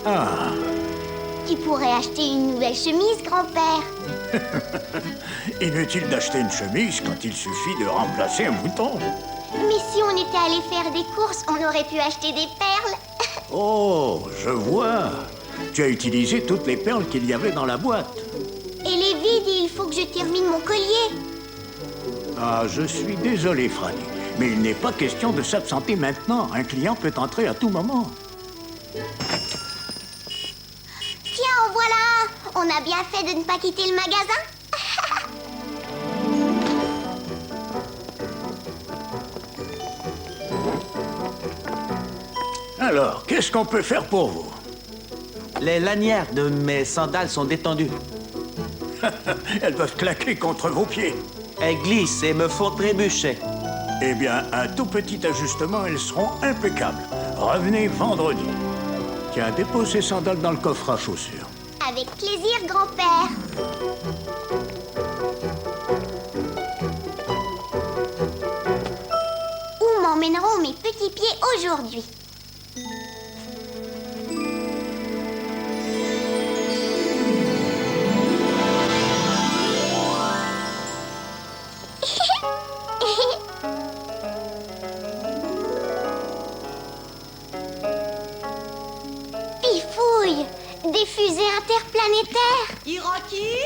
Ah, Tu pourrais acheter une nouvelle chemise, grand-père. inutile d'acheter une chemise quand il suffit de remplacer un bouton. Mais si on était allé faire des courses, on aurait pu acheter des perles. Oh, je vois. Tu as utilisé toutes les perles qu'il y avait dans la boîte. Elle est vide et il faut que je termine mon collier. Ah, je suis désolé, Franny, mais il n'est pas question de s'absenter maintenant. Un client peut entrer à tout moment. Tiens, en voilà un. On a bien fait de ne pas quitter le magasin. Alors, qu'est-ce qu'on peut faire pour vous? Les lanières de mes sandales sont détendues. Elles peuvent claquer contre vos pieds. Elles glissent et me font trébucher. Eh bien, un tout petit ajustement, elles seront impeccables. Revenez vendredi. Tiens, dépose ces sandales dans le coffre à chaussures. Avec plaisir, grand-père. Où m'emmèneront mes petits pieds aujourd'hui? Pifouille, des fusées interplanétaires. Hiroki,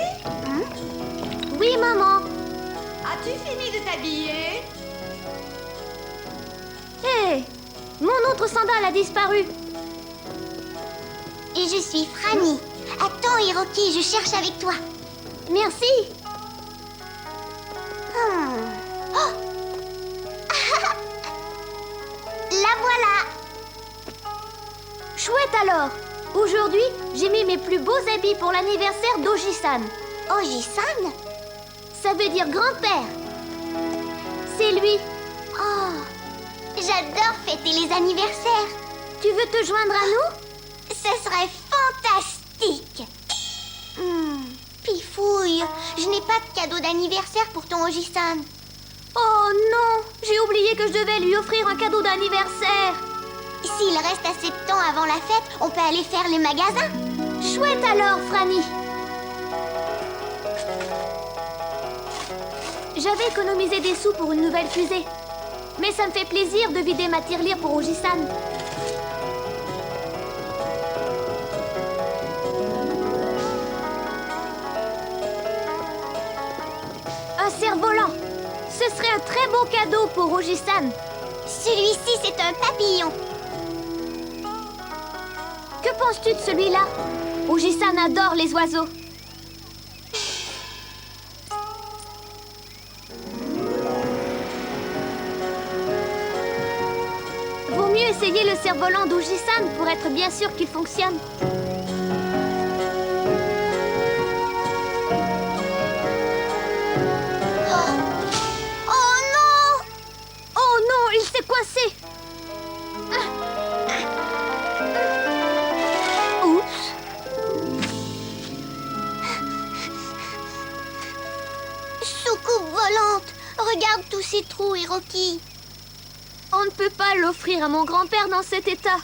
Oui, maman. as-tu fini de t'habiller? Hé, mon autre sandale a disparu. Et je suis Franny. Attends, Hiroki, je cherche avec toi. Merci. Oh. La voilà. Chouette alors. Aujourd'hui, j'ai mis mes plus beaux habits pour l'anniversaire d'Oji-san. Oji-san? Ça veut dire grand-père. C'est lui. Oh, j'adore fêter les anniversaires. Tu veux te joindre à nous? Ce serait fantastique. Pifouille, je n'ai pas de cadeau d'anniversaire pour ton Oji-san. Oh non, j'ai oublié que je devais lui offrir un cadeau d'anniversaire. S'il reste assez de temps avant la fête, on peut aller faire les magasins. Chouette alors, Franny. J'avais économisé des sous pour une nouvelle fusée. Mais ça me fait plaisir de vider ma tirelire pour Oji-san. Un cerf-volant. Ce serait un très beau cadeau pour Oji-san. Celui-ci, c'est un papillon. Que penses-tu de celui-là? Oji-san adore les oiseaux. Vaut mieux essayer le cerf-volant d'Oji-san pour être bien sûr qu'il fonctionne. Oh non! Oh non, il s'est coincé! Oups! Soucoupe volante! Regarde tous ces trous, Hiroki. On ne peut pas l'offrir à mon grand-père dans cet état.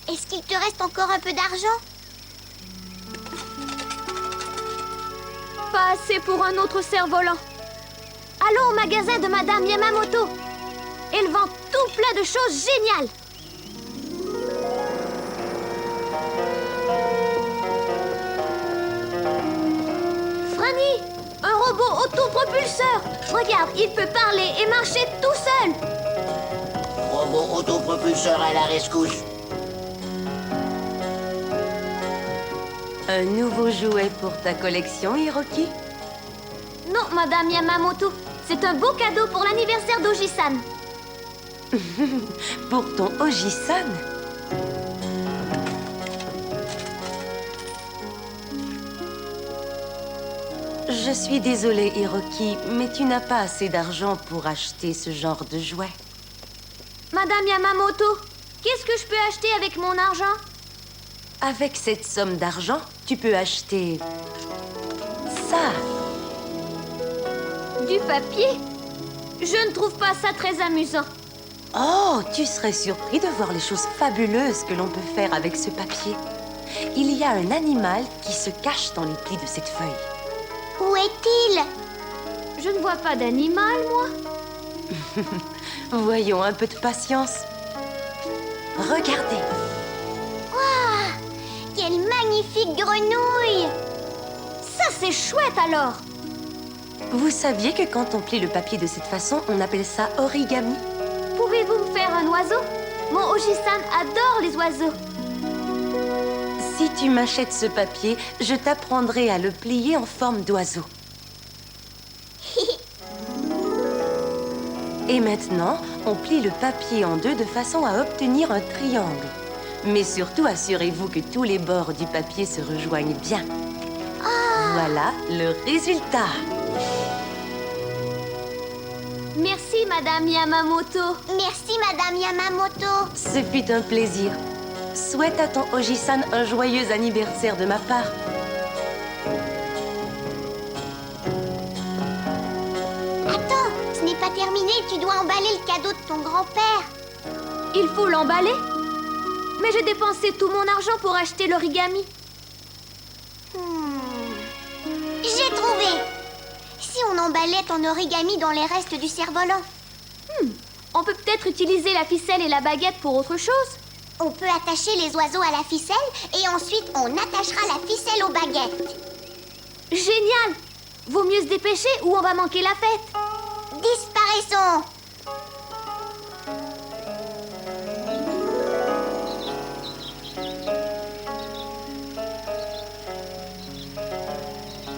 Est-ce qu'il te reste encore un peu d'argent? Pas assez pour un autre cerf-volant. Allons au magasin de Madame Yamamoto. Elle vend tout plein de choses géniales. Franny, un robot autopropulseur. Regarde, il peut parler et marcher tout seul. Robot autopropulseur à la rescousse. Un nouveau jouet pour ta collection, Hiroki? Non, Madame Yamamoto. C'est un beau cadeau pour l'anniversaire d'Oji-san. Pour ton Oji-san? Je suis désolée, Hiroki, mais tu n'as pas assez d'argent pour acheter ce genre de jouet. Madame Yamamoto, qu'est-ce que je peux acheter avec mon argent? Avec cette somme d'argent, tu peux acheter ça. Du papier? Je ne trouve pas ça très amusant. Oh, tu serais surpris de voir les choses fabuleuses que l'on peut faire avec ce papier. il y a un animal qui se cache dans les plis de cette feuille. Où est-il? Je ne vois pas d'animal, moi. Voyons, un peu de patience. Regardez. Quelle magnifique grenouille! Ça, c'est chouette, alors. Vous saviez que quand on plie le papier de cette façon, on appelle ça origami? Pouvez-vous me faire un oiseau? Mon Oji-san adore les oiseaux. Si tu m'achètes ce papier, je t'apprendrai à le plier en forme d'oiseau. Et maintenant, on plie le papier en deux de façon à obtenir un triangle. Mais surtout, assurez-vous que tous les bords du papier se rejoignent bien. Voilà le résultat. Merci, Madame Yamamoto. Merci, Madame Yamamoto. Ce fut un plaisir. Souhaite à ton Oji-san un joyeux anniversaire de ma part. Attends, ce n'est pas terminé. Tu dois emballer le cadeau de ton grand-père. Il faut l'emballer? Mais j'ai dépensé tout mon argent pour acheter l'origami. J'ai trouvé. Si on emballait ton origami dans les restes du cerf-volant? On peut peut-être utiliser la ficelle et la baguette pour autre chose? On peut attacher les oiseaux à la ficelle et ensuite on attachera la ficelle aux baguettes. Génial! Vaut mieux se dépêcher ou on va manquer la fête. Disparaissons.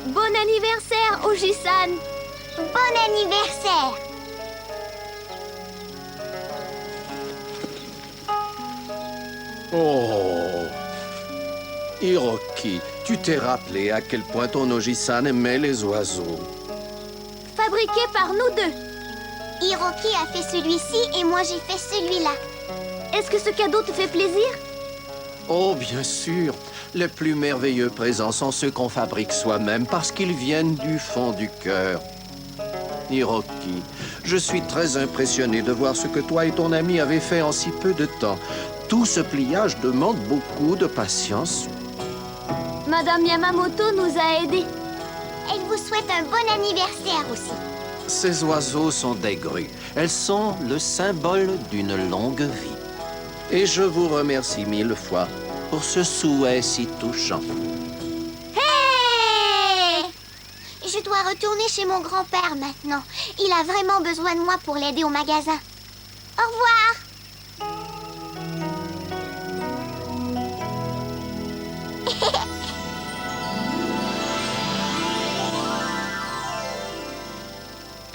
Bon anniversaire, Oji-san! Bon anniversaire. Oh Hiroki, tu t'es rappelé à quel point ton Oji-san aimait les oiseaux. Fabriqué par nous deux. Hiroki a fait celui-ci et moi j'ai fait celui-là. Est-ce que ce cadeau te fait plaisir? Oh, bien sûr. Les plus merveilleux présents sont ceux qu'on fabrique soi-même parce qu'ils viennent du fond du cœur. Hiroki, je suis très impressionné de voir ce que toi et ton ami avez fait en si peu de temps. Tout ce pliage demande beaucoup de patience. Madame Yamamoto nous a aidés. Elle vous souhaite un bon anniversaire aussi. Ces oiseaux sont des grues. Elles sont le symbole d'une longue vie. Et je vous remercie mille fois pour ce souhait si touchant. Hey! Je dois retourner chez mon grand-père maintenant. Il a vraiment besoin de moi pour l'aider au magasin. Au revoir.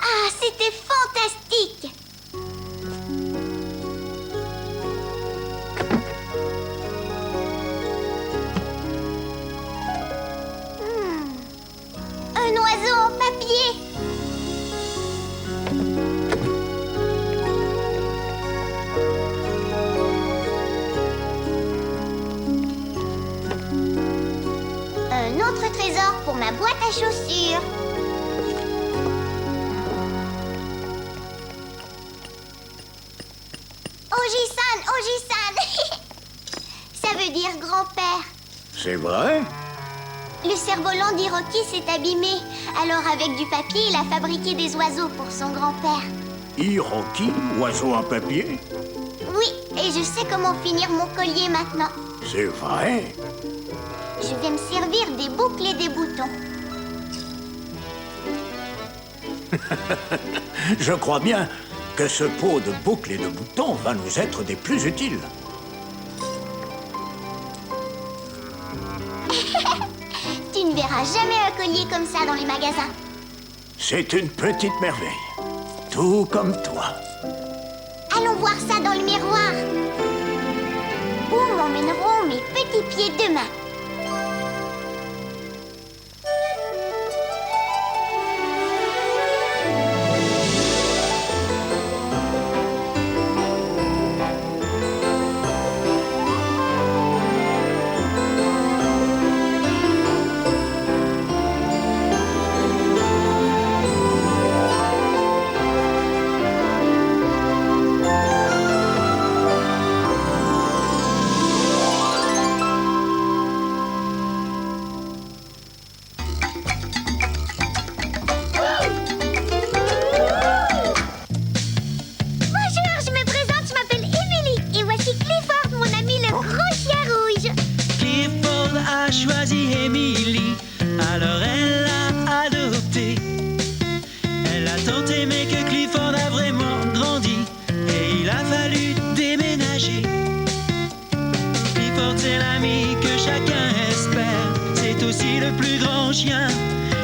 Ah, c'était fantastique! Un oiseau en papier! Un autre trésor pour ma boîte à chaussures. Oji-san, Oji-san! Ça veut dire grand-père. C'est vrai? Le cerf-volant d'Hiroki s'est abîmé. Alors avec du papier, il a fabriqué des oiseaux pour son grand-père. Hiroki, oiseau en papier? Oui, et je sais comment finir mon collier maintenant. C'est vrai? Je vais me servir des boucles et des boutons. Je crois bien que ce pot de boucles et de boutons va nous être des plus utiles. Tu ne verras jamais un collier comme ça dans les magasins. C'est une petite merveille. Tout comme toi. Allons voir ça dans le miroir. Où m'emmèneront mes petits pieds demain? c'est l'ami que chacun espère. C'est aussi le plus grand chien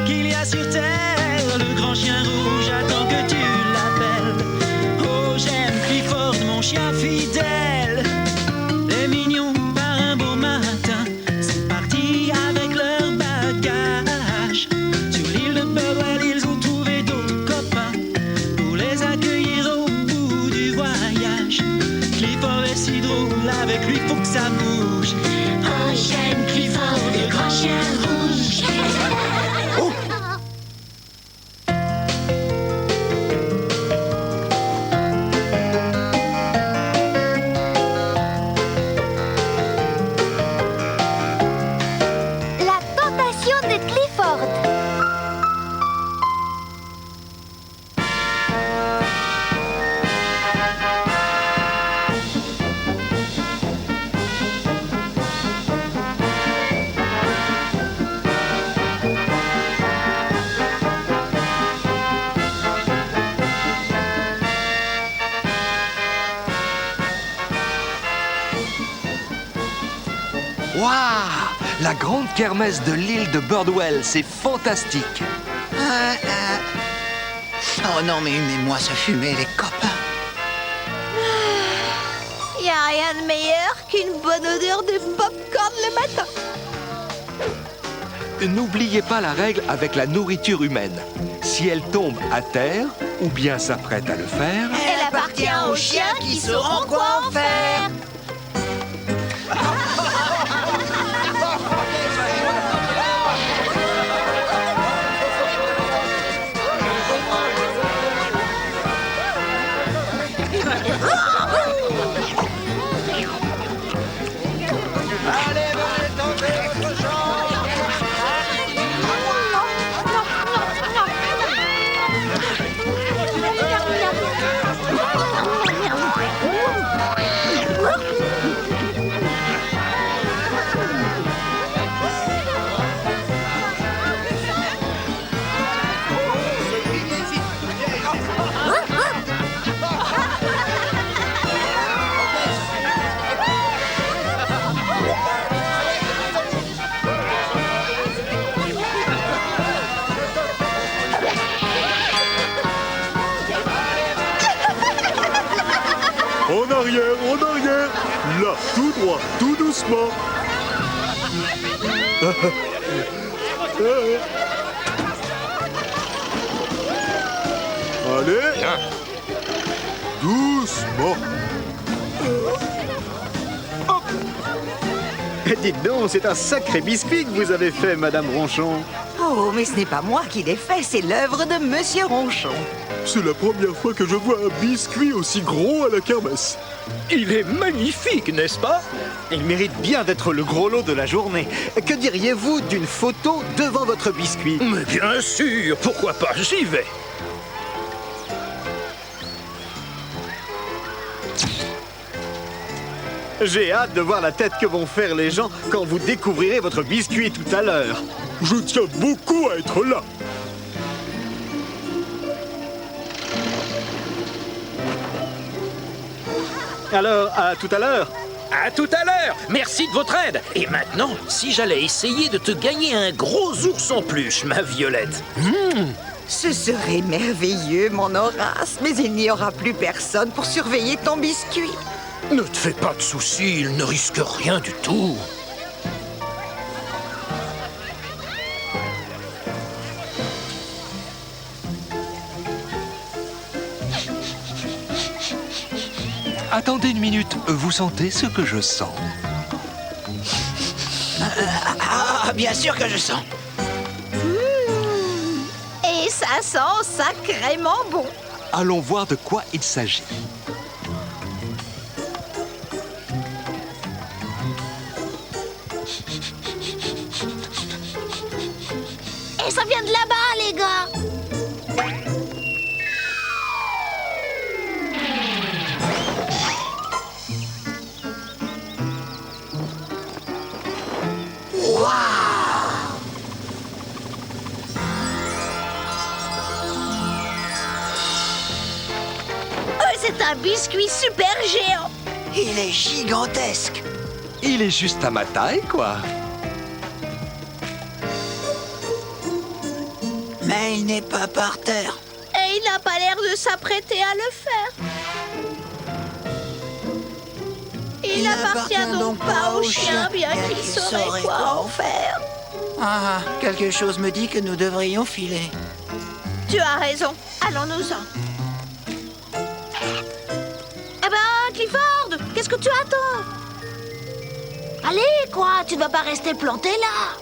qu'il y a sur terre. Le grand chien rouge attend que tu l'appelles. Oh, j'aime Clifford, mon chien fidèle. Les mignons par un beau matin sont partis avec leur bagage. Sur l'île de Birdwell, ils ont trouvé d'autres copains pour les accueillir au bout du voyage. Clifford est si drôle, avec lui faut que ça bouge. Oh, j'aime Clifford, le grand chien rouge. Oh! La tentation de Clifford. Waouh! La grande kermesse de l'île de Birdwell, c'est fantastique! Oh non, mais humez-moi ça fumait, les copains. Y a rien de meilleur qu'une bonne odeur de popcorn le matin. N'oubliez pas la règle avec la nourriture humaine. Si elle tombe à terre, ou bien s'apprête à le faire, Elle appartient aux chiens qui sauront quoi en faire. En arrière, là, tout droit, tout doucement. Allez, doucement. Dites donc, c'est un sacré biscuit que vous avez fait, Madame Ronchon. Oh, mais ce n'est pas moi qui l'ai fait, c'est l'œuvre de Monsieur Ronchon. C'est la première fois que je vois un biscuit aussi gros à la kermesse. Il est magnifique, n'est-ce pas? Il mérite bien d'être le gros lot de la journée. Que diriez-vous d'une photo devant votre biscuit? Mais bien sûr, pourquoi pas, j'y vais. J'ai hâte de voir la tête que vont faire les gens quand vous découvrirez votre biscuit tout à l'heure. Je tiens beaucoup à être là. Alors, à tout à l'heure. À tout à l'heure. Merci de votre aide. Et maintenant, si j'allais essayer de te gagner un gros ours en peluche, ma Violette. Ce serait merveilleux, mon Horace, mais il n'y aura plus personne pour surveiller ton biscuit. Ne te fais pas de soucis, il ne risque rien du tout. Attendez une minute, vous sentez ce que je sens? Bien sûr que je sens. Et ça sent sacrément bon. Allons voir de quoi il s'agit. Et ça vient de là-bas, les gars. C'est un biscuit super géant. Il est gigantesque. Il est juste à ma taille, quoi. Mais il n'est pas par terre. Et il n'a pas l'air de s'apprêter à le faire. Il n'appartient donc pas au chien, bien qu'il saurait quoi en faire. Ah, quelque chose me dit que nous devrions filer. Tu as raison. Allons-nous-en. Eh ben, Clifford, qu'est-ce que tu attends? Allez, quoi, tu ne vas pas rester planté là.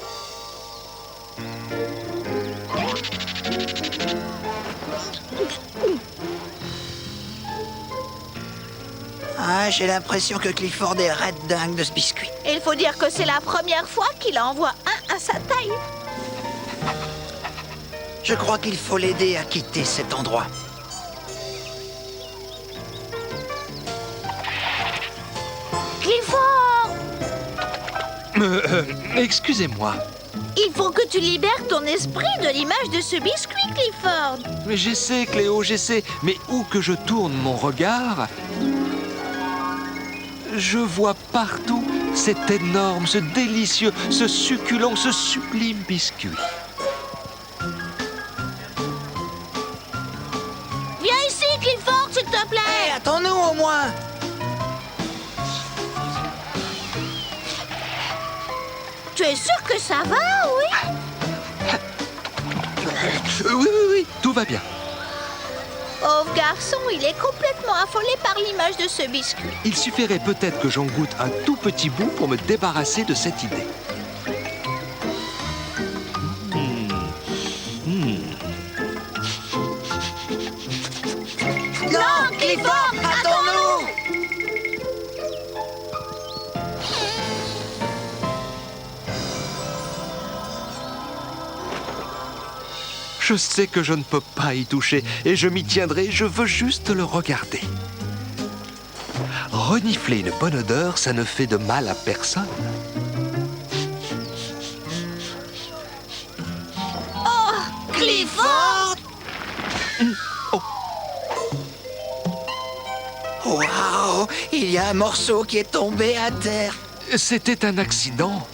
Ah, j'ai l'impression que Clifford est raide dingue de ce biscuit. Il faut dire que c'est la première fois qu'il envoie un à sa taille. Je crois qu'il faut l'aider à quitter cet endroit. Clifford! Excusez-moi. Il faut que tu libères ton esprit de l'image de ce biscuit, Clifford. Mais j'essaie, Cléo, j'essaie. Mais où que je tourne mon regard, je vois partout cet énorme, ce délicieux, ce succulent, ce sublime biscuit. Viens ici, Clifford, s'il te plaît. Hey, attends-nous au moins. Tu es sûr que ça va, oui? Oui, tout va bien. Pauvre garçon, il est complètement affolé par l'image de ce biscuit. Il suffirait peut-être que j'en goûte un tout petit bout pour me débarrasser de cette idée. Non, Clifford, attends-nous. Je sais que je ne peux pas y toucher et je m'y tiendrai, je veux juste le regarder. Renifler une bonne odeur, ça ne fait de mal à personne. Oh, Clifford! Waouh, il y a un morceau qui est tombé à terre. C'était un accident.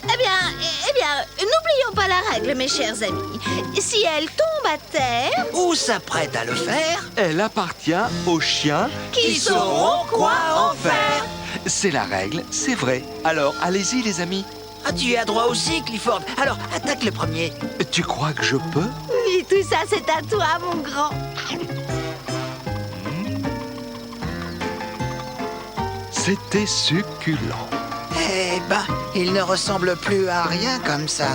Eh bien, n'oublions pas la règle, mes chers amis. Si elle tombe à terre... Ou s'apprête à le faire, Elle appartient aux chiens qui sauront quoi en faire. C'est la règle, c'est vrai. Alors, allez-y, les amis. Ah, tu y as droit aussi, Clifford. Alors, attaque le premier. Tu crois que je peux? Oui, tout ça, c'est à toi, mon grand. C'était succulent. Eh ben, il ne ressemble plus à rien comme ça.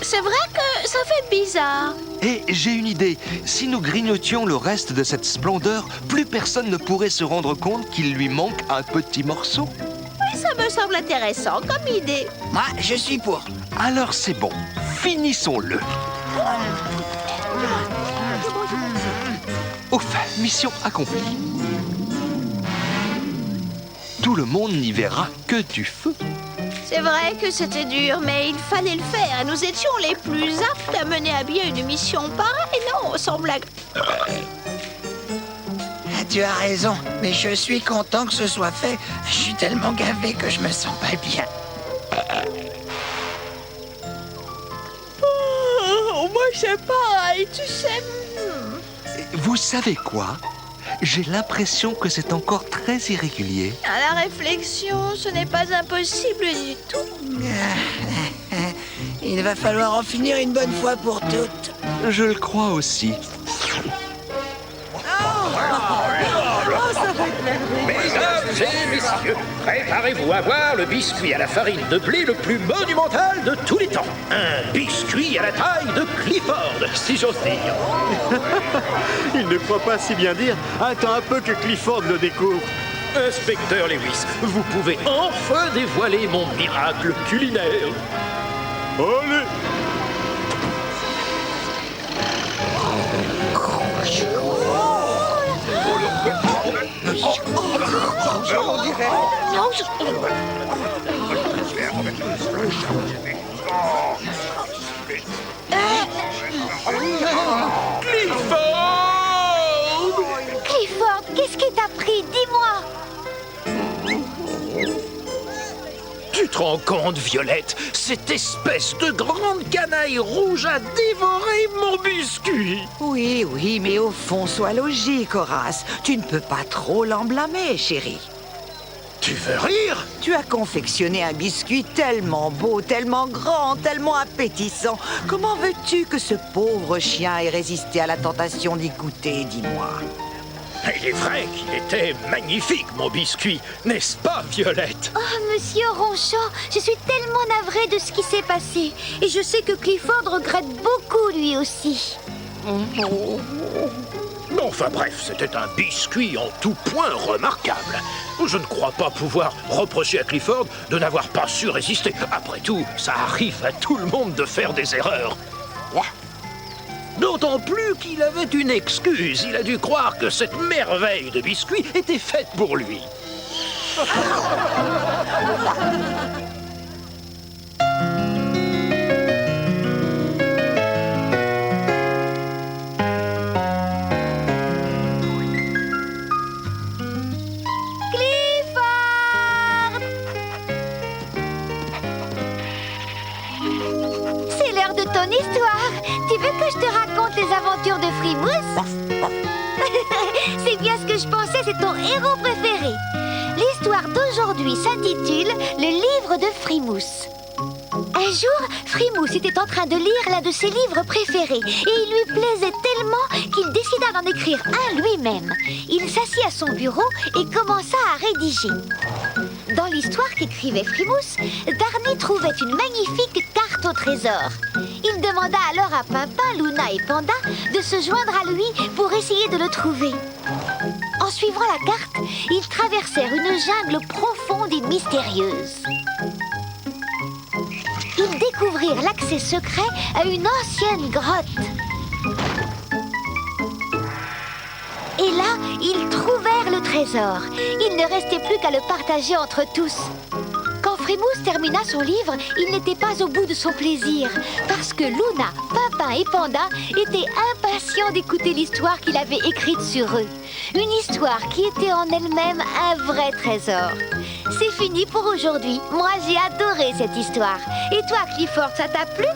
C'est vrai que ça fait bizarre. Et j'ai une idée. Si nous grignotions le reste de cette splendeur, plus personne ne pourrait se rendre compte qu'il lui manque un petit morceau. Oui, ça me semble intéressant comme idée. Moi, je suis pour. Alors c'est bon. Finissons-le. Ouf, mission accomplie. Tout le monde n'y verra que du feu. C'est vrai que c'était dur, mais il fallait le faire. Nous étions les plus aptes à mener à bien une mission pareille, non, sans blague. Tu as raison, mais je suis content que ce soit fait. Je suis tellement gavé que je me sens pas bien. Oh, moi, c'est pareil, tu sais. Vous savez quoi? J'ai l'impression que c'est encore très irrégulier. À la réflexion, ce n'est pas impossible du tout. Il va falloir en finir une bonne fois pour toutes. Je le crois aussi. Mesdames et messieurs, préparez-vous à voir le biscuit à la farine de blé le plus monumental de tous les temps. Un biscuit à la taille de Clifford, si j'ose dire. Il ne croit pas si bien dire. Attends un peu que Clifford le découvre. Inspecteur Lewis, vous pouvez enfin dévoiler mon miracle culinaire. Allez! Clifford, qu'est-ce qui t'a pris? Dis-moi. Tu Tu te rends compte, Violette? Cette espèce de grande canaille rouge a dévoré mon biscuit. Oui, oui, mais au fond, sois logique, Horace. Tu ne peux pas trop l'en blâmer, chérie. Tu veux rire? Tu as confectionné un biscuit tellement beau, tellement grand, tellement appétissant. Comment veux-tu que ce pauvre chien ait résisté à la tentation d'y goûter, dis-moi? Il est vrai qu'il était magnifique, mon biscuit, n'est-ce pas, Violette? Oh, monsieur Ronchon, je suis tellement navrée de ce qui s'est passé. Et je sais que Clifford regrette beaucoup, lui aussi. Enfin bref, c'était un biscuit en tout point remarquable. Je ne crois pas pouvoir reprocher à Clifford de n'avoir pas su résister. Après tout, ça arrive à tout le monde de faire des erreurs. D'autant plus qu'il avait une excuse. Il a dû croire que cette merveille de biscuit était faite pour lui. C'est l'heure de ton histoire. Tu veux que je te raconte les aventures de Frimousse? C'est bien ce que je pensais, c'est ton héros préféré. L'histoire d'aujourd'hui s'intitule « Le livre de Frimousse ». Un jour, Frimousse était en train de lire l'un de ses livres préférés et il lui plaisait tellement qu'il décida d'en écrire un lui-même. Il s'assit à son bureau et commença à rédiger. Dans l'histoire qu'écrivait Frimousse, Darny trouvait une magnifique carte au trésor. Il demanda alors à Pimpin, Luna et Panda de se joindre à lui pour essayer de le trouver. En suivant la carte, ils traversèrent une jungle profonde et mystérieuse. Ils découvrirent l'accès secret à une ancienne grotte. Et là, ils trouvèrent le trésor. Il ne restait plus qu'à le partager entre tous. Quand Frimousse termina son livre, il n'était pas au bout de son plaisir, parce que Luna, Pimpin et Panda étaient impatients d'écouter l'histoire qu'il avait écrite sur eux. Une histoire qui était en elle-même un vrai trésor. C'est fini pour aujourd'hui. Moi, j'ai adoré cette histoire. Et toi, Clifford, ça t'a plu?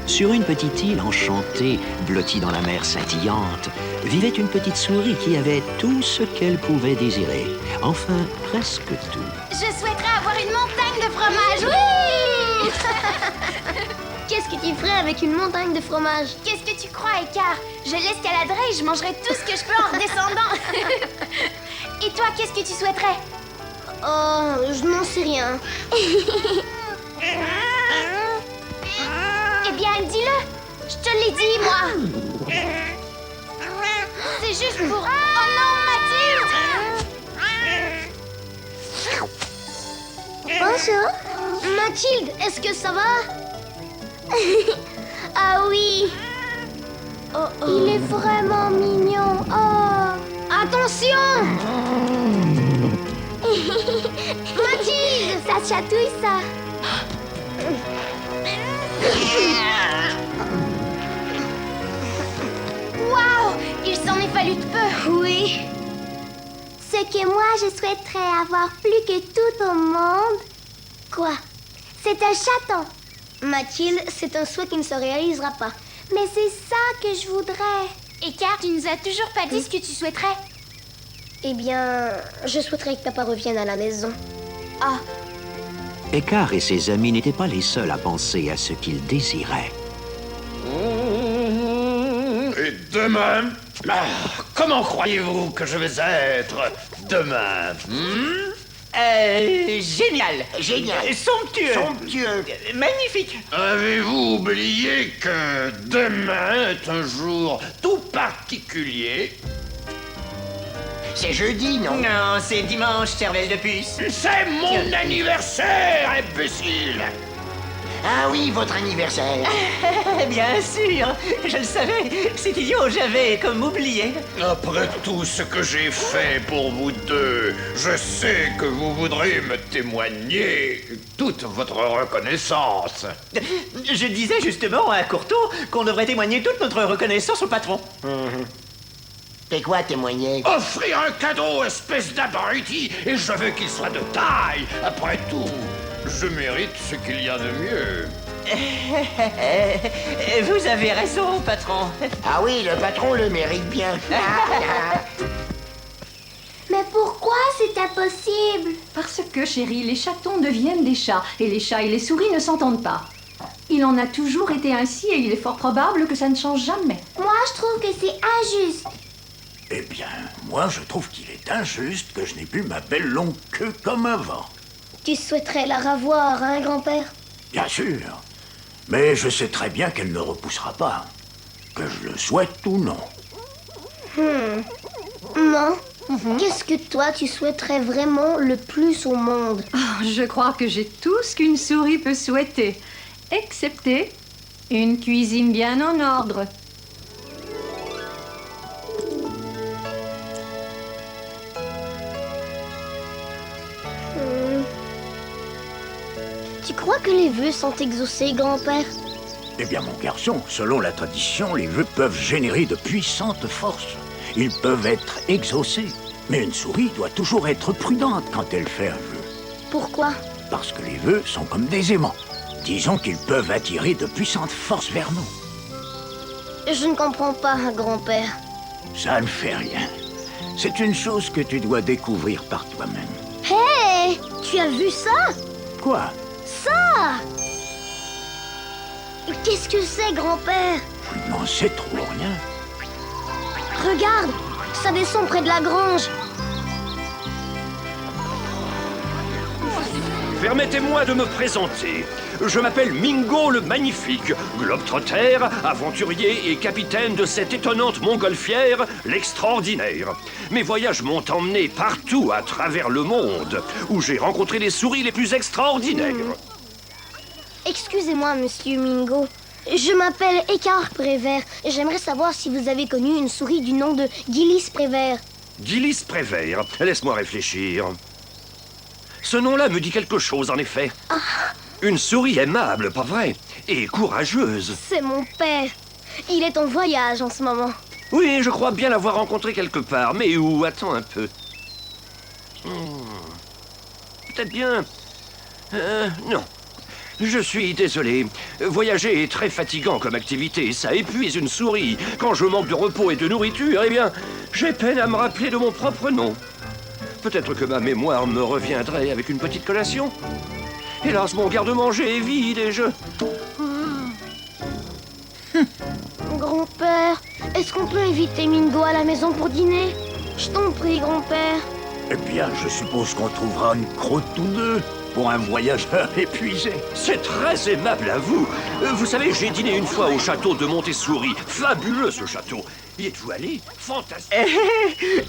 Sur une petite île enchantée, blottie dans la mer scintillante, vivait une petite souris qui avait tout ce qu'elle pouvait désirer. Enfin, presque tout. Je souhaiterais avoir une montagne de fromage. Oui. Qu'est-ce que tu ferais avec une montagne de fromage? Qu'est-ce que tu crois, Écart? Je l'escaladerai et je mangerai tout ce que je peux en redescendant. Et toi, qu'est-ce que tu souhaiterais? Oh, je n'en sais rien. Eh bien, dis-le. Je te l'ai dit, moi. C'est juste pour... Oh non, Mathilde! Bonjour. Mathilde, est-ce que ça va? Ah oui. Il est vraiment mignon. Oh. Attention. Mathilde, ça chatouille, ça. Waouh! Il Il s'en est fallu de peu. Oui. Ce que moi, je souhaiterais avoir plus que tout au monde... Quoi? C'est un chaton. Mathilde, c'est un souhait qui ne se réalisera pas. Mais c'est ça que je voudrais. Écart, tu nous as toujours pas dit ce que tu souhaiterais. Eh bien, je souhaiterais que papa revienne à la maison. Ah. Écart et ses amis n'étaient pas les seuls à penser à ce qu'ils désiraient. Et demain, comment croyez-vous que je vais être demain? Génial. Génial. Somptueux. Somptueux. Magnifique. Avez-vous oublié que demain est un jour tout particulier? C'est jeudi, non? Non, c'est dimanche, cervelle de puce. C'est mon anniversaire, imbécile! Ah oui, votre anniversaire. Bien sûr, je le savais. C'est idiot, j'avais comme oublié. Après tout ce que j'ai fait pour vous deux, je sais que vous voudrez me témoigner toute votre reconnaissance. Je disais justement à Courteau qu'on devrait témoigner toute notre reconnaissance au patron. C'est quoi témoigner? Offrir un cadeau, espèce d'abruti, et je veux qu'il soit de taille. Après tout, je mérite ce qu'il y a de mieux. Vous avez raison, patron. Ah oui, le patron le mérite bien. Mais pourquoi c'est impossible? Parce que, chérie, les chatons deviennent des chats, et les chats et les souris ne s'entendent pas. Il en a toujours été ainsi, et il est fort probable que ça ne change jamais. Moi, je trouve que c'est injuste. Eh bien, moi, je trouve qu'il est injuste que je n'ai plus ma belle longue queue comme avant. Tu souhaiterais la revoir, hein, grand-père? Bien sûr. Mais je sais très bien qu'elle ne repoussera pas. Que je le souhaite ou non. Non. Qu'est-ce que toi, tu souhaiterais vraiment le plus au monde? Oh, je crois que j'ai tout ce qu'une souris peut souhaiter. Excepté une cuisine bien en ordre. Tu crois que les vœux sont exaucés, grand-père? Eh bien, mon garçon, selon la tradition, les vœux peuvent générer de puissantes forces. Ils peuvent être exaucés. Mais une souris doit toujours être prudente quand elle fait un vœu. Pourquoi? Parce que les vœux sont comme des aimants. Disons qu'ils peuvent attirer de puissantes forces vers nous. Je ne comprends pas, grand-père. Ça ne fait rien. C'est une chose que tu dois découvrir par toi-même. Hé! Tu as vu ça? Quoi? Ça! Qu'est-ce que c'est, grand-père? Je n'en sais trop rien. Regarde! Ça descend près de la grange. Permettez-moi de me présenter. Je m'appelle Mingo le Magnifique, globe-trotter, aventurier et capitaine de cette étonnante montgolfière, l'Extraordinaire. Mes voyages m'ont emmené partout à travers le monde, où j'ai rencontré les souris les plus extraordinaires. Excusez-moi, monsieur Mingo. Je m'appelle Écart Prévert. J'aimerais savoir si vous avez connu une souris du nom de Gillis Prévert. Gillis Prévert, laisse-moi réfléchir. Ce nom-là me dit quelque chose, en effet. Ah. Une souris aimable, pas vrai? Et courageuse. C'est mon père. Il est en voyage en ce moment. Oui, je crois bien l'avoir rencontré quelque part. Mais où? Attends un peu. Peut-être bien... non. Je suis désolé. Voyager est très fatigant comme activité. Ça épuise une souris. Quand je manque de repos et de nourriture, eh bien, j'ai peine à me rappeler de mon propre nom. Peut-être que ma mémoire me reviendrait avec une petite collation. Hélas, mon garde-manger est vide et je... Grand-père, est-ce qu'on peut inviter Mingo à la maison pour dîner? Je t'en prie, grand-père. Eh bien, je suppose qu'on trouvera une croûte tous deux pour un voyageur épuisé. C'est très aimable à vous. Vous savez, j'ai dîné une fois au château de Montessouris. Fabuleux, ce château. Y êtes-vous allé? Fantastique.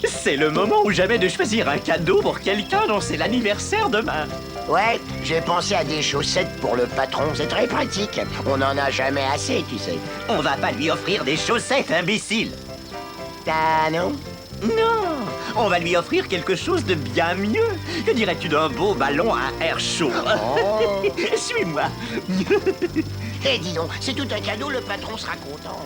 C'est le moment ou jamais de choisir un cadeau pour quelqu'un dont c'est l'anniversaire demain. Ouais, j'ai pensé à des chaussettes pour le patron. C'est très pratique. On n'en a jamais assez, tu sais. On va pas lui offrir des chaussettes, imbécile. Ah non? Non, on va lui offrir quelque chose de bien mieux. Que dirais-tu d'un beau ballon à air chaud? Oh. Suis-moi. Eh, dis donc, c'est tout un cadeau, le patron sera content.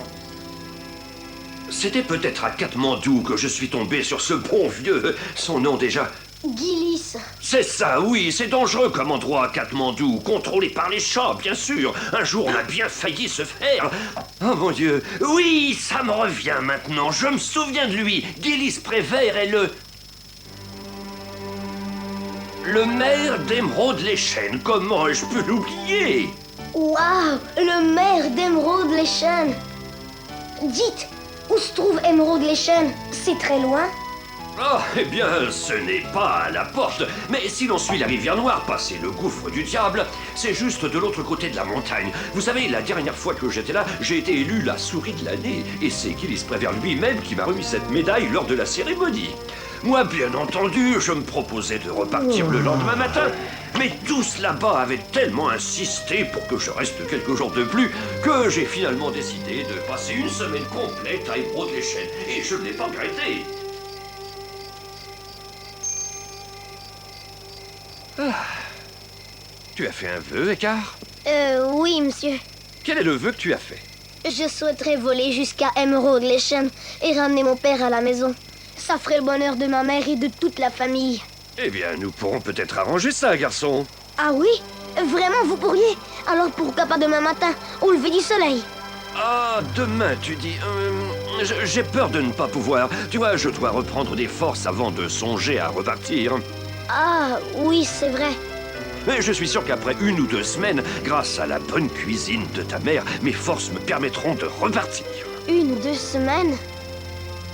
C'était peut-être à Katmandou que je suis tombé sur ce bon vieux. Son nom déjà... Gillis. C'est ça, oui, c'est dangereux comme endroit à Katmandou, contrôlé par les chats, bien sûr. Un jour, on a bien failli se faire. Oh mon Dieu, oui, ça me revient maintenant, je me souviens de lui. Gillis Prévert est le maire d'Émeraude-les-Chênes, comment ai-je pu l'oublier? Waouh, le maire d'Émeraude-les-Chênes. Dites, où se trouve Émeraude-les-Chênes? C'est très loin? Ah, eh bien, ce n'est pas à la porte, mais si l'on suit la rivière Noire, passer le gouffre du diable, c'est juste de l'autre côté de la montagne. Vous savez, la dernière fois que j'étais là, j'ai été élu la souris de l'année, et c'est Gillis Prévert lui-même qui m'a remis cette médaille lors de la cérémonie. Moi, bien entendu, je me proposais de repartir le lendemain matin, mais tous là-bas avaient tellement insisté pour que je reste quelques jours de plus que j'ai finalement décidé de passer une semaine complète à Émeraude-les-Chênes, et je ne l'ai pas regretté. Ah. Tu as fait un vœu, Écart? Oui, monsieur. Quel est le vœu que tu as fait? Je souhaiterais voler jusqu'à Émeraude-les-Chênes et ramener mon père à la maison. Ça ferait le bonheur de ma mère et de toute la famille. Eh bien, nous pourrons peut-être arranger ça, garçon. Ah oui? Vraiment, vous pourriez? Alors pourquoi pas demain matin, au lever du soleil? Ah, demain, tu dis... j'ai peur de ne pas pouvoir. Tu vois, je dois reprendre des forces avant de songer à repartir. Ah, oui, c'est vrai. Mais je suis sûr qu'après 1 ou 2 semaines, grâce à la bonne cuisine de ta mère, mes forces me permettront de repartir. 1 ou 2 semaines?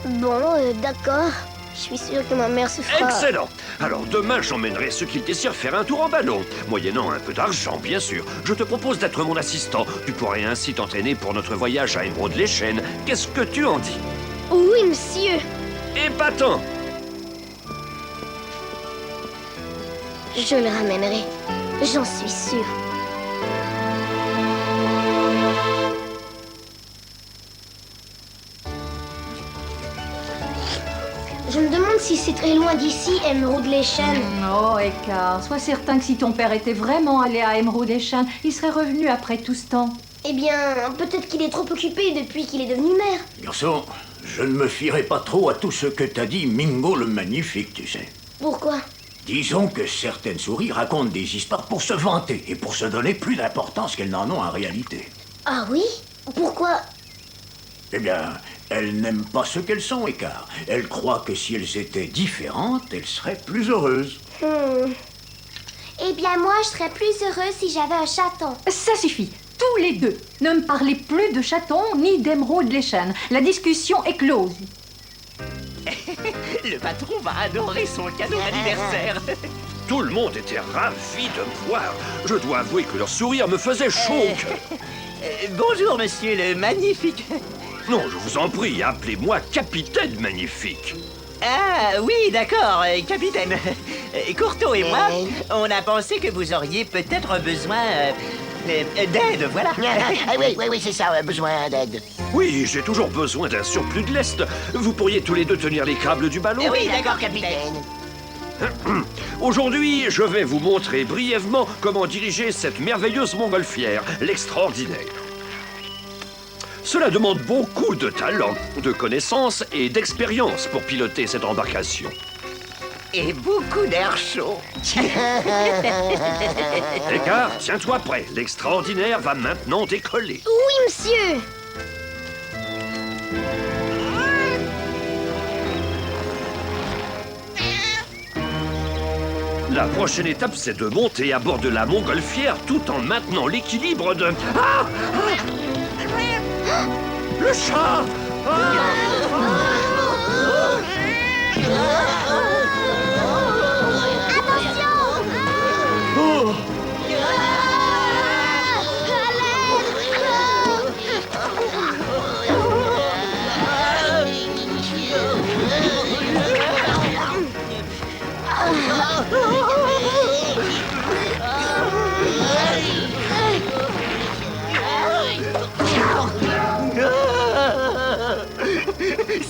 Bon, d'accord. Je suis sûr que ma mère se fera... Excellent! Alors demain, j'emmènerai ceux qui désirent faire un tour en ballon. Moyennant un peu d'argent, bien sûr. Je te propose d'être mon assistant. Tu pourrais ainsi t'entraîner pour notre voyage à Émeraude-les-Chênes. Qu'est-ce que tu en dis? Oui, monsieur. Épatant! Je le ramènerai. J'en suis sûre. Je me demande si c'est très loin d'ici, Émeraude-les-Chênes. Oh, Écart, sois certain que si ton père était vraiment allé à Émeraude-les-Chênes, il serait revenu après tout ce temps. Eh bien, peut-être qu'il est trop occupé depuis qu'il est devenu maire. Garçon, je ne me fierai pas trop à tout ce que t'as dit Mingo le Magnifique, tu sais. Pourquoi? Disons que certaines souris racontent des histoires pour se vanter et pour se donner plus d'importance qu'elles n'en ont en réalité. Ah oui? Pourquoi? Eh bien, elles n'aiment pas ce qu'elles sont, Écart. Elles croient que si elles étaient différentes, elles seraient plus heureuses. Eh bien, moi, je serais plus heureuse si j'avais un chaton. Ça suffit. Tous les deux. Ne me parlez plus de chatons ni d'Émeraude-les-Chênes. La discussion est close. Le patron va adorer son cadeau d'anniversaire. Tout le monde était ravi de me voir. Je dois avouer que leur sourire me faisait chaud au cœur. Bonjour, monsieur le Magnifique. Non, je vous en prie, appelez-moi Capitaine Magnifique. Ah, oui, d'accord, capitaine. Courteau et moi, on a pensé que vous auriez peut-être besoin d'aide, voilà. Oui, c'est ça, besoin d'aide. Oui, j'ai toujours besoin d'un surplus de lest. Vous pourriez tous les deux tenir les câbles du ballon? Oui, d'accord, capitaine. Aujourd'hui, je vais vous montrer brièvement comment diriger cette merveilleuse montgolfière, l'extraordinaire. Cela demande beaucoup de talent, de connaissances et d'expérience pour piloter cette embarcation. Et beaucoup d'air chaud. Écart, tiens-toi prêt. L'extraordinaire va maintenant décoller. Oui, monsieur. La prochaine étape, c'est de monter à bord de la montgolfière tout en maintenant l'équilibre de... Ah! Le chat!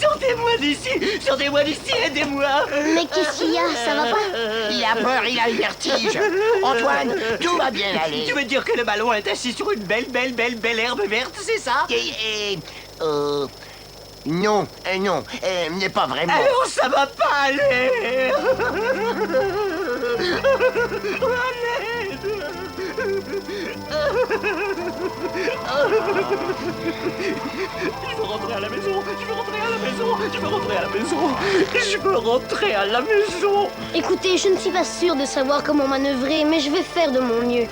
Sortez-moi d'ici! Sortez-moi d'ici, aidez-moi! Mais qu'est-ce qu'il y a? Ça va pas? Il a peur, il a le vertige. Antoine, tout va bien aller. Tu veux dire que le ballon est assis sur une belle herbe verte, c'est ça? Non, non, n'est pas vraiment. Alors ça va pas aller. Je veux rentrer à la maison. Je veux rentrer à la maison. Je veux rentrer à la maison. Je veux rentrer à la maison. Écoutez, je ne suis pas sûre de savoir comment manœuvrer, mais je vais faire de mon mieux.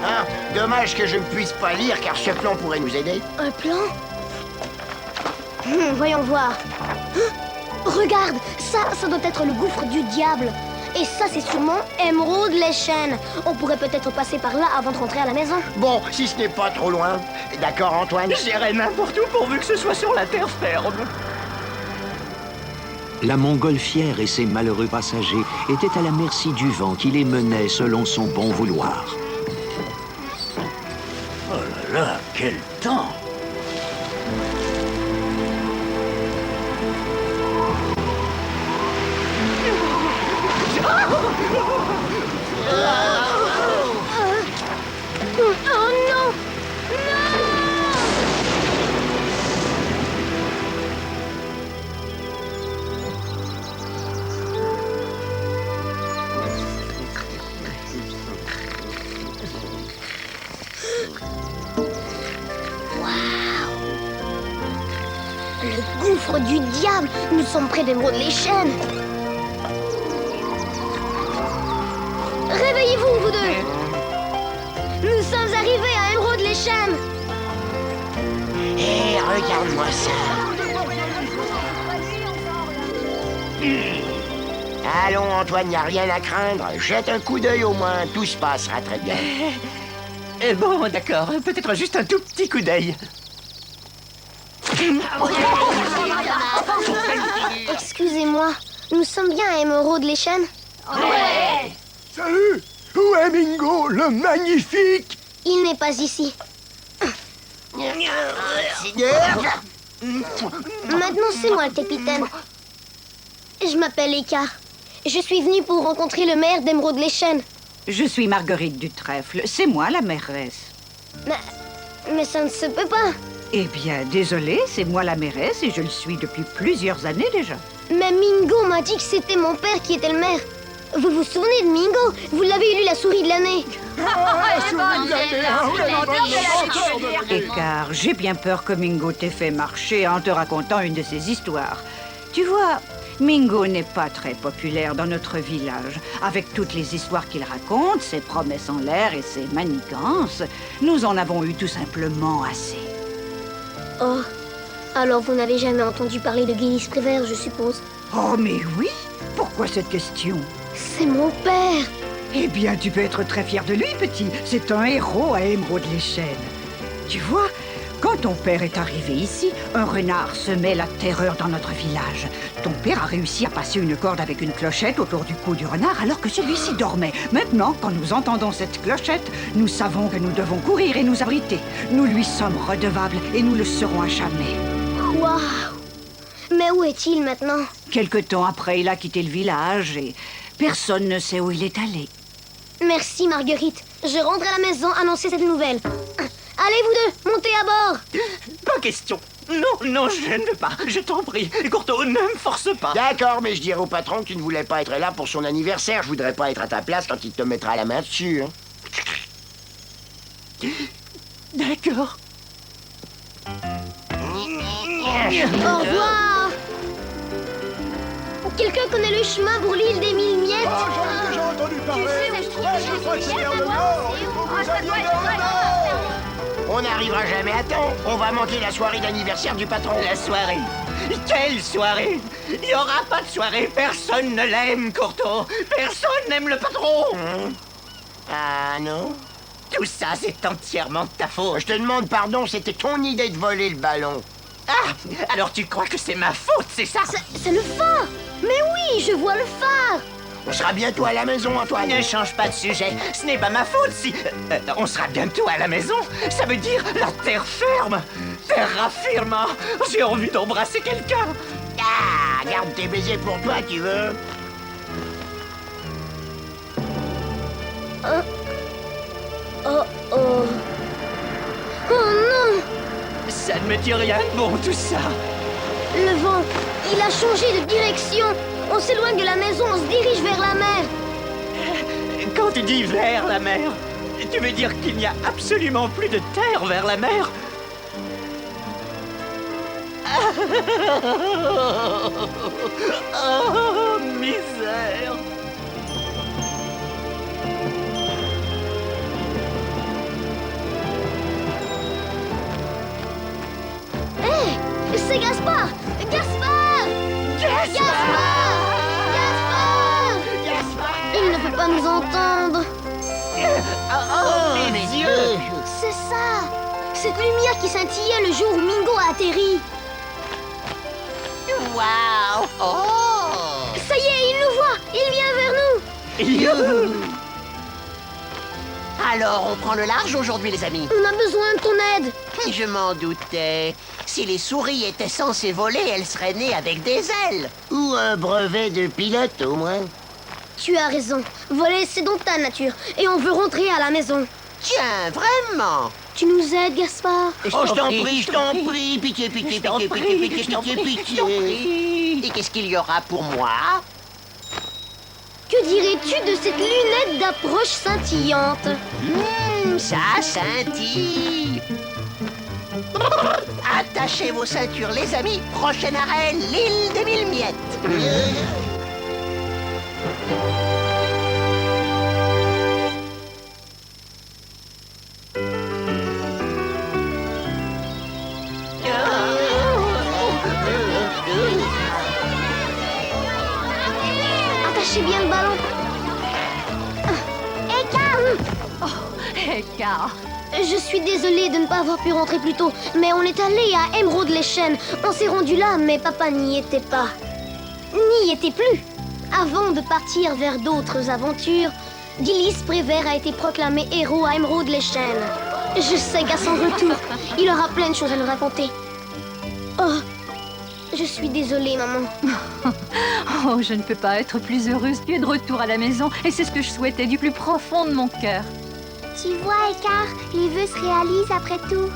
Ah, dommage que je ne puisse pas lire, car ce plan pourrait nous aider. Un plan? Voyons voir. Regarde, ça doit être le gouffre du diable. Et ça, c'est sûrement Émeraude les Chênes. On pourrait peut-être passer par là avant de rentrer à la maison. Bon, si ce n'est pas trop loin. D'accord, Antoine? J'irai n'importe où pourvu que ce soit sur la terre ferme. La montgolfière et ses malheureux passagers étaient à la merci du vent qui les menait selon son bon vouloir. Oh là là, quel temps! Oh non! Le gouffre du diable! Nous sommes près d'Émeraude les Chênes! Réveillez-vous, vous deux! Nous sommes arrivés à Émeraude les Chênes! Hé, regarde-moi ça! Allons, Antoine, il n'y a rien à craindre. Jette un coup d'œil au moins, tout se passera très bien. Bon, d'accord, peut-être juste un tout petit coup d'œil. Excusez-moi, nous sommes bien à Émeraude les Chênes? Ouais! Salut! Où est Mingo, le magnifique? Il n'est pas ici. Maintenant, c'est moi le capitaine. Je m'appelle Eka. Je suis venue pour rencontrer le maire d'Émeraude les Chênes. Je suis Marguerite du Trèfle. C'est moi la mairesse. Mais ça ne se peut pas. Eh bien, désolée, c'est moi la mairesse et je le suis depuis plusieurs années déjà. Mais Mingo m'a dit que c'était mon père qui était le maire. Vous vous souvenez de Mingo? Vous l'avez élu la souris de l'année. Car j'ai bien peur que Mingo t'ait fait marcher en te racontant une de ses histoires. Tu vois, Mingo n'est pas très populaire dans notre village. Avec toutes les histoires qu'il raconte, ses promesses en l'air et ses manigances, nous en avons eu tout simplement assez. Oh, alors vous n'avez jamais entendu parler de Gillis Prévert, je suppose? Oh, mais oui! Pourquoi cette question? C'est mon père! Eh bien, tu peux être très fier de lui, petit. C'est un héros à Émeraude les Chênes. Tu vois, quand ton père est arrivé ici, un renard semait la terreur dans notre village. Ton père a réussi à passer une corde avec une clochette autour du cou du renard alors que celui-ci dormait. Maintenant, quand nous entendons cette clochette, nous savons que nous devons courir et nous abriter. Nous lui sommes redevables et nous le serons à jamais. Waouh! Mais où est-il maintenant? Quelque temps après, il a quitté le village et personne ne sait où il est allé. Merci, Marguerite. Je rentre à la maison annoncer cette nouvelle. Allez, vous deux, montez à bord. Pas question. Non, je ne veux pas. Je t'en prie. Courteau, ne me force pas. D'accord, mais je dirai au patron que tu ne voulais pas être là pour son anniversaire. Je voudrais pas être à ta place quand il te mettra la main dessus. D'accord. Au revoir. Quelqu'un connaît le chemin pour l'île des Mille Miettes? J'en ai déjà entendu parler. Je crois que c'est vers le nord. Il faut que vous alliez vers le nord. On n'arrivera jamais à temps. On va manquer la soirée d'anniversaire du patron. La soirée? Quelle soirée? Il n'y aura pas de soirée. Personne ne l'aime, Courteau. Personne n'aime le patron. Ah non? Tout ça, c'est entièrement de ta faute. Je te demande pardon, c'était ton idée de voler le ballon. Ah, alors tu crois que c'est ma faute, c'est ça? C'est le phare. Mais oui, je vois le phare. On sera bientôt à la maison, Antoine. Ne change pas de sujet. Ce n'est pas ma faute si... on sera bientôt à la maison. Ça veut dire la terre ferme. Terra firma. J'ai envie d'embrasser quelqu'un. Ah, garde tes baisers pour toi, tu veux? Oh non! Ça ne me dit rien de bon, tout ça. Le vent, il a changé de direction. On s'éloigne de la maison, on se dirige vers la mer. Quand tu dis vers la mer, tu veux dire qu'il n'y a absolument plus de terre vers la mer? Oh, misère! Hé, c'est Gaspard! Gaspard! Gaspard! Il ne peut pas nous entendre. Oh, mes yeux! C'est ça! Cette lumière qui scintillait le jour où Mingo a atterri. Waouh! Oh! Ça y est, il nous voit! Il vient vers nous! Youhou! Alors, on prend le large aujourd'hui, les amis? On a besoin de ton aide! Je m'en doutais. Si les souris étaient censées voler, elles seraient nées avec des ailes. Ou un brevet de pilote, au moins. Tu as raison. Voler, c'est donc ta nature. Et on veut rentrer à la maison. Tiens, vraiment? Tu nous aides, Gaspard? Oh, je t'en prie, je t'en prie. Pitié, pitié, pitié, pitié, pitié. Et qu'est-ce qu'il y aura pour moi? Que dirais-tu de cette lunette d'approche scintillante? Ça scintille. Attachez vos ceintures, les amis. Prochain arrêt, l'île des Mille Miettes. Attachez bien le ballon. Écart! Écart. Je suis désolée de ne pas avoir pu rentrer plus tôt, mais on est allé à Émeraude les Chênes. On s'est rendu là, mais papa n'y était pas. N'y était plus. Avant de partir vers d'autres aventures, Gillis Prévert a été proclamé héros à Émeraude les Chênes. Je sais qu'à son retour, il aura plein de choses à nous raconter. Oh, je suis désolée, maman. Oh, je ne peux pas être plus heureuse. Tu es de retour à la maison et c'est ce que je souhaitais du plus profond de mon cœur. Tu vois, Écart, les vœux se réalisent après tout.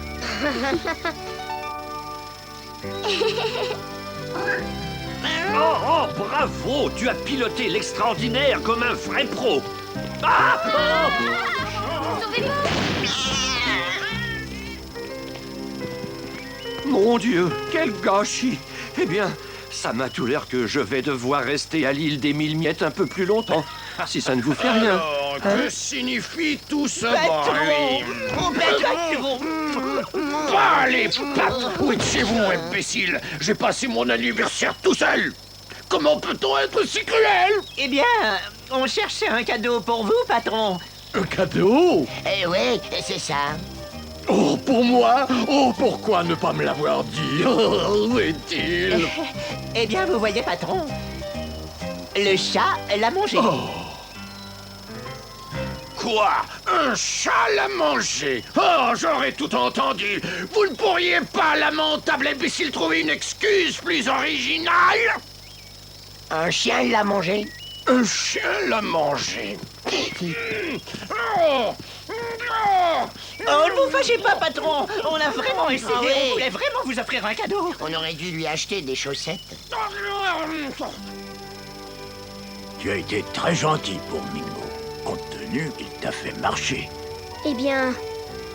Oh, bravo! Tu as piloté l'extraordinaire comme un vrai pro! Ah! Mon Dieu, quel gâchis! Eh bien, ça m'a tout l'air que je vais devoir rester à l'île des Mille Miettes un peu plus longtemps, si ça ne vous fait rien. Alors, que signifie tout ce Patron! bruit? Patron! Pas les pattes! Où êtes chez vous, imbécile? J'ai passé mon anniversaire tout seul! Comment peut-on être si cruel? Eh bien, on cherchait un cadeau pour vous, patron. Un cadeau? Eh oui, c'est ça. Oh, pour moi? Oh, pourquoi ne pas me l'avoir dit? Oh, où est-il? Eh bien, vous voyez, patron, le chat l'a mangé. Oh. Quoi? Un chat l'a mangé? Oh, j'aurais tout entendu. Vous ne pourriez pas, lamentable imbécile, trouver une excuse plus originale? Un chien l'a mangé? Un chien l'a mangé. Oh, ne vous fâchez pas, patron. On a vraiment essayé. Ah oui. On voulait vraiment vous offrir un cadeau. On aurait dû lui acheter des chaussettes. Tu as été très gentil pour Mingo, compte tenu qu'il t'a fait marcher. Eh bien,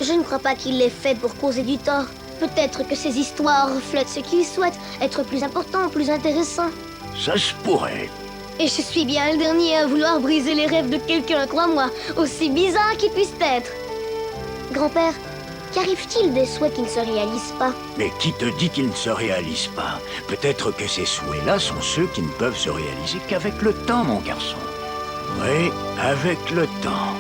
je ne crois pas qu'il l'ait fait pour causer du tort. Peut-être que ces histoires reflètent ce qu'il souhaite, être plus important, plus intéressant. Ça se pourrait. Et je suis bien le dernier à vouloir briser les rêves de quelqu'un, crois-moi, aussi bizarre qu'ils puissent être. Grand-père, qu'arrive-t-il des souhaits qui ne se réalisent pas? Mais qui te dit qu'ils ne se réalisent pas? Peut-être que ces souhaits-là sont ceux qui ne peuvent se réaliser qu'avec le temps, mon garçon. Oui, avec le temps.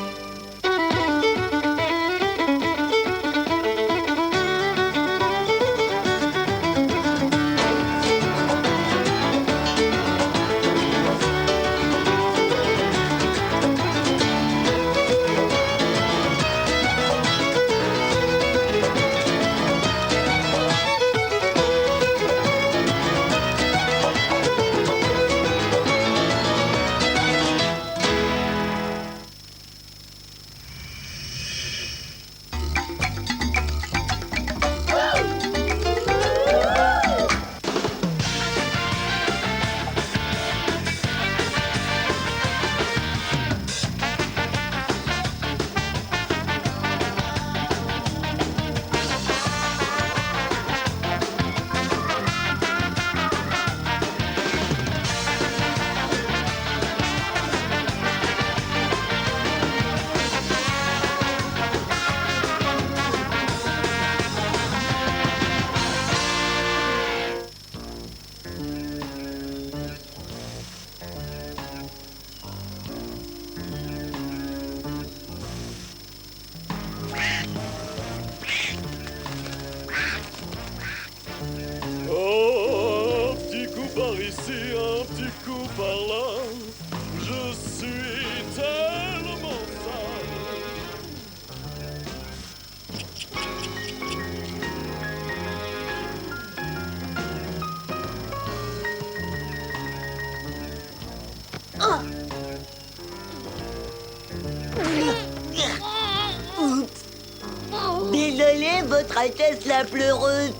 Votre Altesse la pleureuse.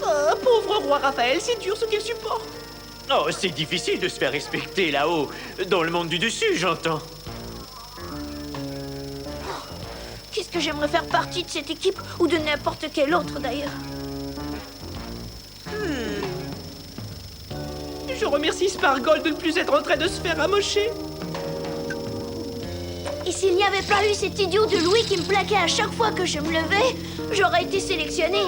Ah, pauvre roi Raphaël, c'est dur ce qu'il supporte. Oh, c'est difficile de se faire respecter là-haut. Dans le monde du dessus, j'entends. Qu'est-ce que j'aimerais faire partie de cette équipe ou de n'importe quelle autre d'ailleurs. Je remercie Spargol de ne plus être en train de se faire amocher. Et s'il n'y avait pas eu cet idiot de Louis qui me plaquait à chaque fois que je me levais, j'aurais été sélectionnée.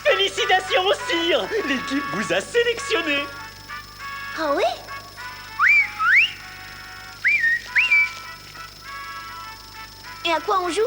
Félicitations, sire! L'équipe vous a sélectionné. Ah oui? Et à quoi on joue?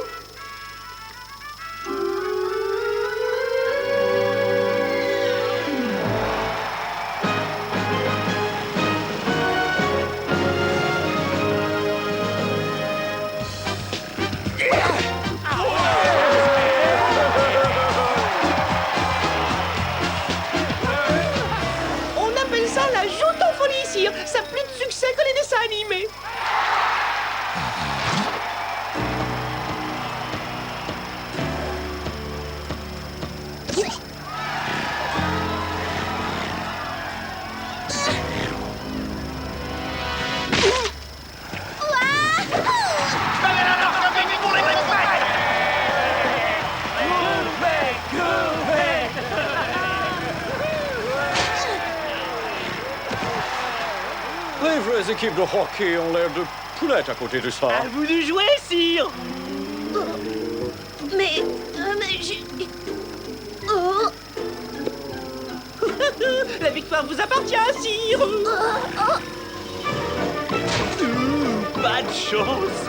On appelle ça la joute en folie, sire. Ça a plus de succès que les dessins animés. Les vraies équipes de hockey ont l'air de poulettes à côté de ça. À vous de jouer, sire. Mais j'ai... Oh. La victoire vous appartient, sire. Pas de chance.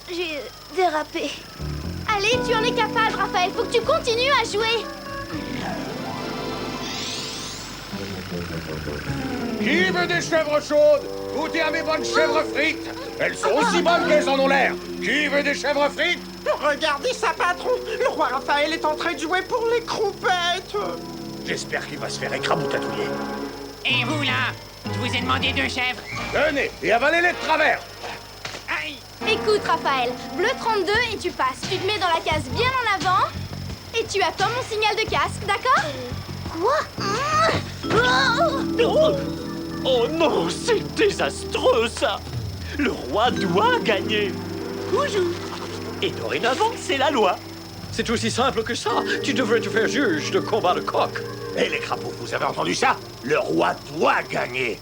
J'ai dérapé. Allez, tu en es capable, Raphaël. Faut que tu continues à jouer. Qui veut des chèvres chaudes? Goûtez à mes bonnes chèvres frites. Elles sont aussi bonnes qu'elles en ont l'air. Qui veut des chèvres frites? Regardez ça, patron. Le roi Raphaël est en train de jouer pour les croupettes. J'espère qu'il va se faire écraboutadouiller. Et vous, là? Je vous ai demandé 2 chèvres. Tenez, et avalez-les de travers. Écoute, Raphaël, bleu 32 et tu passes. Tu te mets dans la case bien en avant et tu attends mon signal de casque, d'accord? Quoi? Oh non, c'est désastreux, ça. Le roi doit gagner. Toujours. Et dorénavant, c'est la loi. C'est aussi simple que ça. Tu devrais te faire juge de combat de coq. Et les crapauds, vous avez entendu ça? Le roi doit gagner.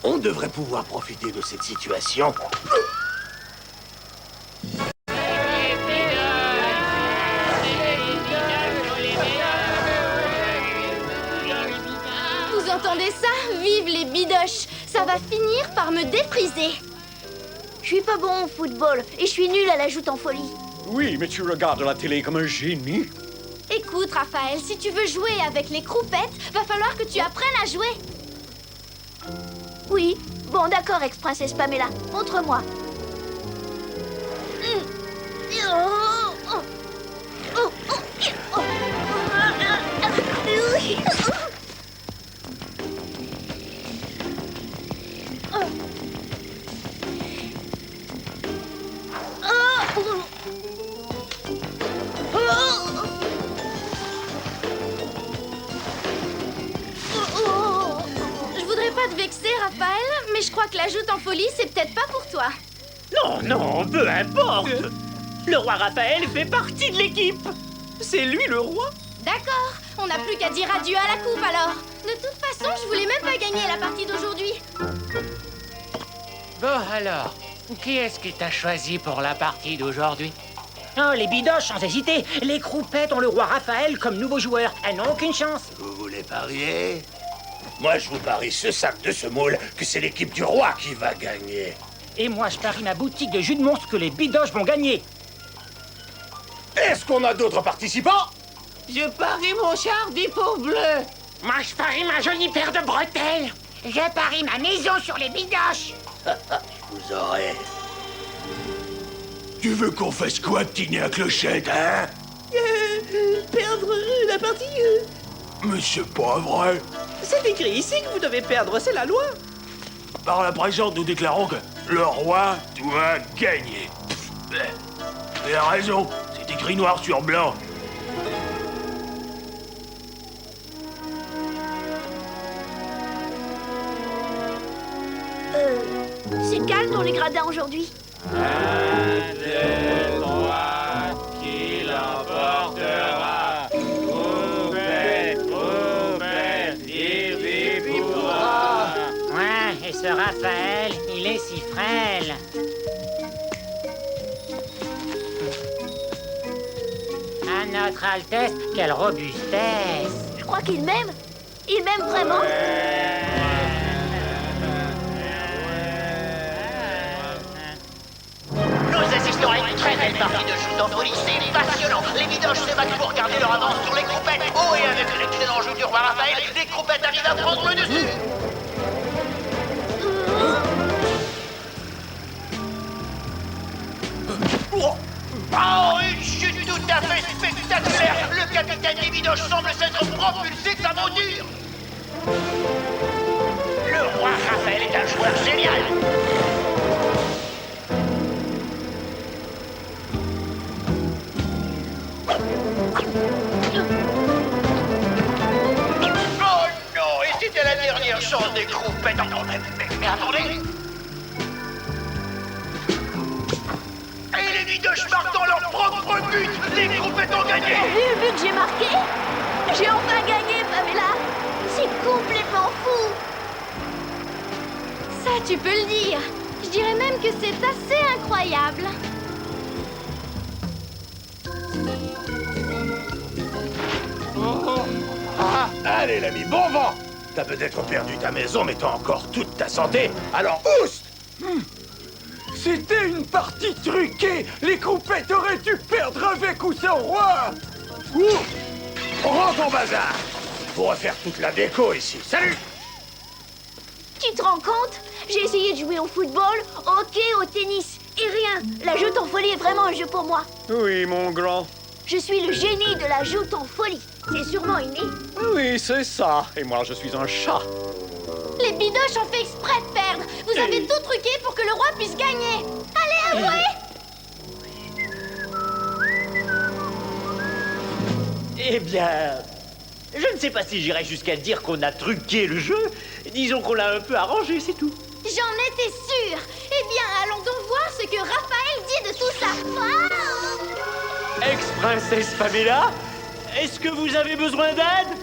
On devrait pouvoir profiter de cette situation. Vous entendez ça? Vive les bidoches! Ça va finir par me dépriser. Je suis pas bon au football et je suis nulle à la joute en folie. Oui, mais tu regardes la télé comme un génie. Écoute, Raphaël, si tu veux jouer avec les croupettes, va falloir que tu apprennes à jouer. Oui, bon d'accord, ex-princesse Pamela, montre-moi. Je voudrais pas te vexer, Raphaël, mais je crois que la joute en folie, c'est peut-être pas pour toi. Non, non, peu importe. Le roi Raphaël fait partie de l'équipe. C'est lui le roi. D'accord, on n'a plus qu'à dire adieu à la coupe alors. De toute façon, je voulais même pas gagner la partie d'aujourd'hui. Bon alors, qui est-ce qui t'a choisi pour la partie d'aujourd'hui? Oh, les bidoches, sans hésiter. Les croupettes ont le roi Raphaël comme nouveau joueur. Elles n'ont aucune chance. Vous voulez parier? Moi, je vous parie ce sac de semoule que c'est l'équipe du roi qui va gagner. Et moi, je parie ma boutique de jus de monstre que les bidoches vont gagner. Est-ce qu'on a d'autres participants? Je parie mon char d'hippo bleu. Moi, je parie ma jolie paire de bretelles. Je parie ma maison sur les bidoches. Je vous aurai. Tu veux qu'on fasse quoi, petit nez à clochette, hein? Perdre la partie. Mais c'est pas vrai. C'est écrit ici que vous devez perdre, c'est la loi. Par la présente, nous déclarons que le roi doit gagner. Il a raison, c'est écrit noir sur blanc. C'est calme dans les gradins aujourd'hui. 1, 2, 3, qui l'emportera? Poupette, poupette, il pourra. Ouais, et ce Raphaël, il est si frêle. À notre Altesse, quelle robustesse! Je crois qu'il m'aime. Il m'aime vraiment. Nous assistons à une très belle partie de shoot en folie, c'est passionnant. Les bidoches se battent pour garder leur avance sur les croupettes. Oh, et avec l'excellent jeu du roi Raphaël, les croupettes arrivent à prendre le dessus. Oh, une chute tout à fait spectaculaire. Le capitaine des bidoches semble s'être propulsé de sa monture. Le roi Raphaël est un joueur génial. Oh non, et c'était la dernière chance des croupettes. Mais attendez. Et les bidoches marquent dans leur propre but. Les croupettes ont gagné. T'as vu le but que j'ai marqué? J'ai enfin gagné, Pamela. C'est complètement fou. Ça, tu peux le dire. Je dirais même que c'est assez incroyable. Allez, l'ami, bon vent. T'as peut-être perdu ta maison, mais t'as encore toute ta santé. Alors, oust! C'était une partie truquée. Les croupettes auraient dû perdre avec ou sans roi. Rends ton bazar. Pour refaire toute la déco ici. Salut! Tu te rends compte? J'ai essayé de jouer au football, au hockey, au tennis. Et rien. La joute en folie est vraiment un jeu pour moi. Oui, mon grand. Je suis le génie de la joute en folie. C'est sûrement inné. Oui, c'est ça. Et moi, je suis un chat. Les bidoches ont fait exprès de perdre. Vous avez tout truqué pour que le roi puisse gagner. Allez, avouez! Eh bien, je ne sais pas si j'irais jusqu'à dire qu'on a truqué le jeu. Disons qu'on l'a un peu arrangé, c'est tout. J'en étais sûre. Eh bien, allons donc voir ce que Raphaël dit de tout ça. Wow! Ex-princesse Pamela, est-ce que vous avez besoin d'aide?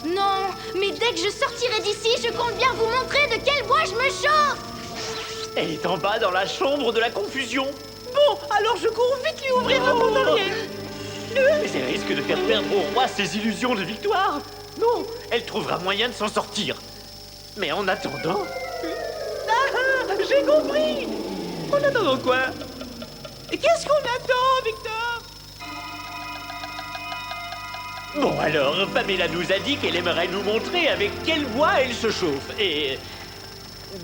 Non, mais dès que je sortirai d'ici, je compte bien vous montrer de quel bois je me chauffe. Elle est en bas dans la chambre de la confusion. Bon, alors je cours vite lui ouvrir la porte arrière. Mais elle risque de faire perdre au roi ses illusions de victoire. Non, elle trouvera moyen de s'en sortir. Mais en attendant... Ah, j'ai compris. En attendant quoi? Qu'est-ce qu'on attend, Victor? Bon alors, Pamela nous a dit qu'elle aimerait nous montrer avec quel bois elle se chauffe. Et...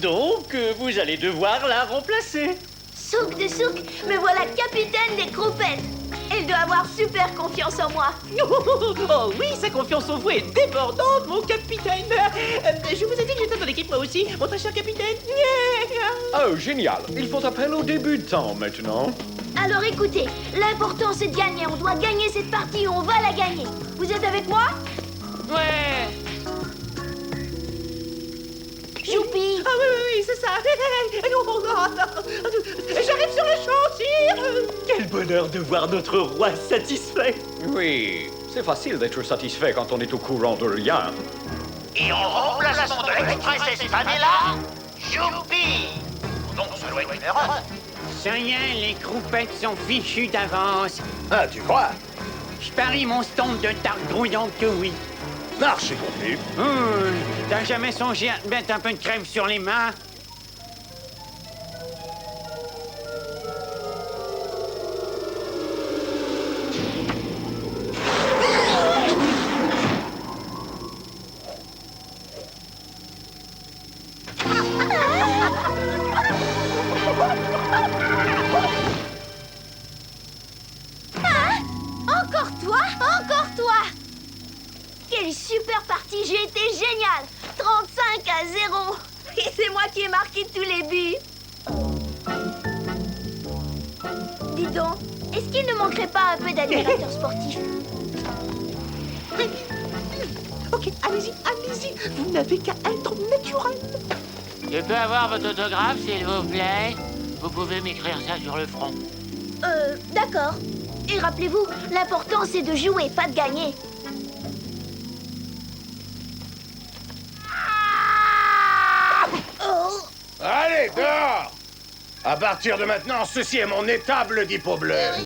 donc, vous allez devoir la remplacer. Souk de souk, me voilà capitaine des croupettes. Elle doit avoir super confiance en moi. Oh oui, sa confiance en vous est débordante, mon capitaine. Je vous ai dit que j'étais dans l'équipe moi aussi, mon très cher capitaine. Oh, génial. Il faut appeler au débutant maintenant. Alors écoutez, l'important c'est de gagner. On doit gagner cette partie, on va la gagner. Vous êtes avec moi? Ouais. Youpi! Ah oui, c'est ça. J'arrive sur le chantier. Quel bonheur de voir notre roi satisfait. Oui, c'est facile d'être satisfait quand on est au courant de rien. Et en remplacement de l'ex-princesse Pamela, youpi! Donc ça doit être une erreur. Ça y est, les croupettes sont fichues d'avance. Ah, tu crois? Je parie mon stand de tarte grouillante que oui. Marche, j'ai compris. T'as jamais songé à te mettre un peu de crème sur les mains? Encore toi! Quelle super partie, j'ai été génial! 35-0! Et c'est moi qui ai marqué tous les buts! Dis donc, est-ce qu'il ne manquerait pas un peu d'admirateur sportif? Ok, allez-y, allez-y. Vous n'avez qu'à être naturel. Je peux avoir votre autographe, s'il vous plaît? Vous pouvez m'écrire ça sur le front. D'accord. Et rappelez-vous, l'important c'est de jouer, pas de gagner. Allez, dehors! À partir de maintenant, ceci est mon étable, dit Peau Bleu.